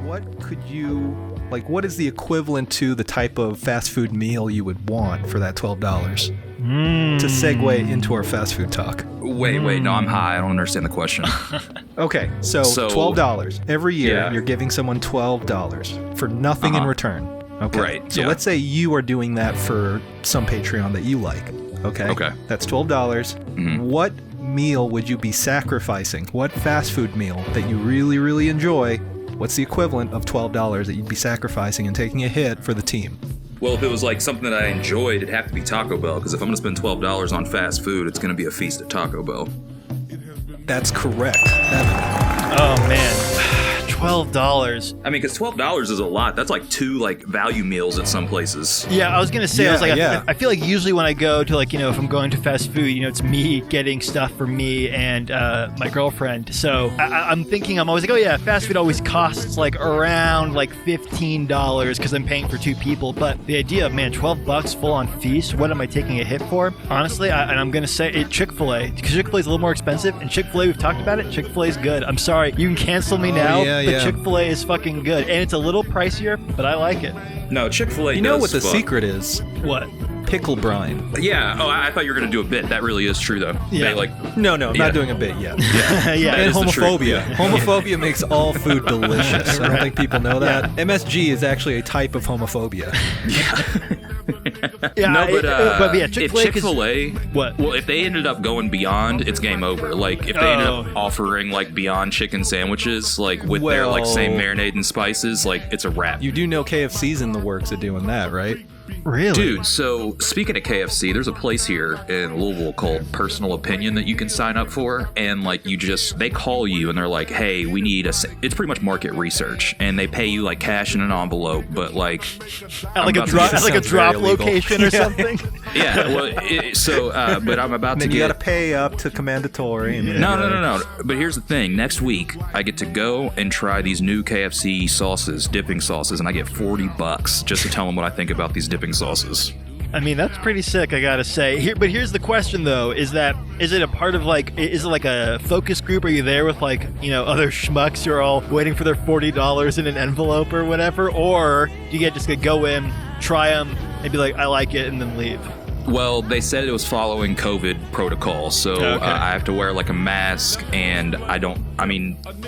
what is the equivalent to the type of fast food meal you would want for that $12? To segue into our fast food talk. Wait, no, I'm high. I don't understand the question. Okay, so $12. Every year, you're giving someone $12 for nothing in return. Okay. Right. So let's say you are doing that for some Patreon that you like. Okay. Okay. That's $12. Mm-hmm. What meal would you be sacrificing? What fast food meal that you really, really enjoy? What's the equivalent of $12 that you'd be sacrificing and taking a hit for the team? Well, if it was like something that I enjoyed, it'd have to be Taco Bell, because if I'm going to spend $12 on fast food, it's going to be a feast at Taco Bell. That's correct. Oh, man. $12. I mean, because $12 is a lot. That's like 2 value meals at some places. Yeah, I was gonna say, I feel like usually when I go to if I'm going to fast food, it's me getting stuff for me and my girlfriend. So I'm thinking, I'm always like, oh yeah, fast food always costs around $15 because I'm paying for 2 people. But the idea of $12 full on feast, what am I taking a hit for? Honestly, I'm gonna say Chick-fil-A, because Chick-fil-A is a little more expensive, and Chick-fil-A, we've talked about it. Chick-fil-A is good. I'm sorry, you can cancel me now. But Chick-fil-A is fucking good. And it's a little pricier, but I like it. No, Chick-fil-A You know what the secret is? What? Pickle brine. Yeah. Oh, I thought you were going to do a bit. That really is true, though. Yeah. No, I'm not doing a bit yet. Yeah. And homophobia. Homophobia makes all food delicious. I don't think people know that. MSG is actually a type of homophobia. Yeah. No, but Chick-fil-A. If Chick-fil-A, what? Well, if they ended up going beyond, it's game over. If they ended up offering Beyond chicken sandwiches, with their same marinade and spices, it's a wrap. You do know KFC's in the works of doing that, right? Really? Dude, so speaking of KFC, there's a place here in Louisville called Personal Opinion that you can sign up for, and they call you and they're like, hey, we need it's pretty much market reach, and they pay you cash in an envelope, but at a drop location or something. Yeah, well, but I'm about to you got to pay up to Commandatory. No. But here's the thing. Next week, I get to go and try these new KFC sauces, dipping sauces, and I get $40 just to tell them what I think about these dipping sauces. I mean, that's pretty sick, I gotta say. But here's the question, though: is it a part of is it a focus group? Are you there with other schmucks who are all waiting for their $40 in an envelope or whatever, or do you just go in, try them, and be like, I like it, and then leave? Well, they said it was following COVID protocol, so I have to wear a mask, and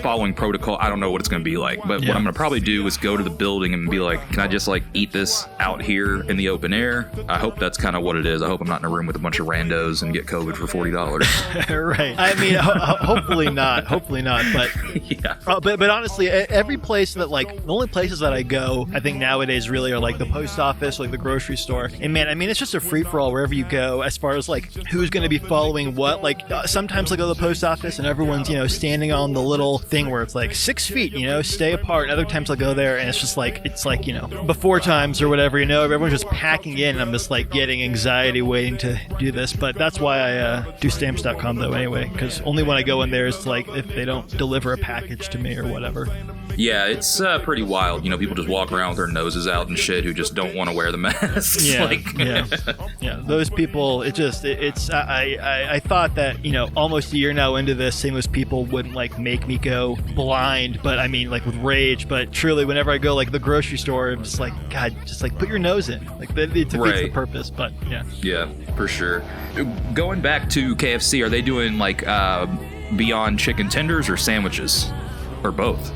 following protocol, I don't know what it's going to be like, but what I'm going to probably do is go to the building and be like, can I just eat this out here in the open air? I hope that's kind of what it is. I hope I'm not in a room with a bunch of randos and get COVID for $40. Right. I mean, hopefully not, but yeah. But honestly, every place that the only places that I go, I think nowadays really are the post office, the grocery store, and man, I mean, it's just a free-for-all wherever you go as far as who's going to be following what. Sometimes I go to the post office and everyone's standing on the little thing where it's 6 feet, stay apart. And other times I'll go there and it's just before times or whatever, everyone's just packing in, and I'm just getting anxiety waiting to do this. But that's why I do stamps.com though anyway, because only when I go in there is if they don't deliver a package to me or whatever. Yeah, it's pretty wild. People just walk around with their noses out and shit who just don't want to wear the masks. Yeah. Those people, I thought that, almost a year now into this, seeing those people wouldn't make me go blind, but I mean with rage. But truly, whenever I go the grocery store, I'm just God, just put your nose in. It defeats the purpose, but yeah. Yeah, for sure. Going back to KFC, are they doing Beyond chicken tenders or sandwiches? Or both?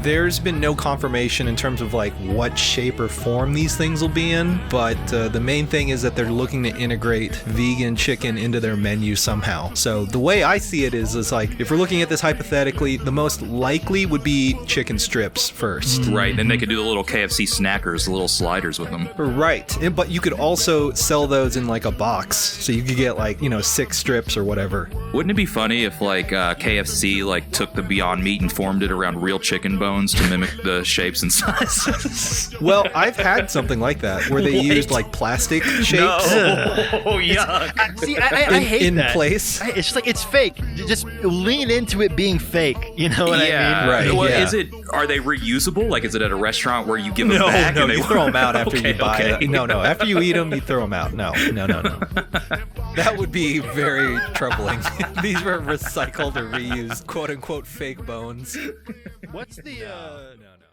There's been no confirmation in terms of what shape or form these things will be in, but the main thing is that they're looking to integrate vegan chicken into their menu somehow. So the way I see it is if we're looking at this hypothetically, the most likely would be chicken strips first. Right, then they could do the little KFC snackers, the little sliders with them. Right, but you could also sell those in a box, so you could get 6 strips or whatever. Wouldn't it be funny if KFC took the Beyond Meat and formed it around real chicken bones to mimic the shapes and sizes? Well, I've had something like that where they used plastic shapes. No, yuck. I hate that. In place. It's just it's fake. You just lean into it being fake. You know what I mean? Right. Well, are they reusable? Is it at a restaurant where you give them back? No, and you throw them out after you buy it. No. After you eat them, you throw them out. No. That would be very troubling. These were recycled or reused, quote unquote, fake bones. What's the ya. No.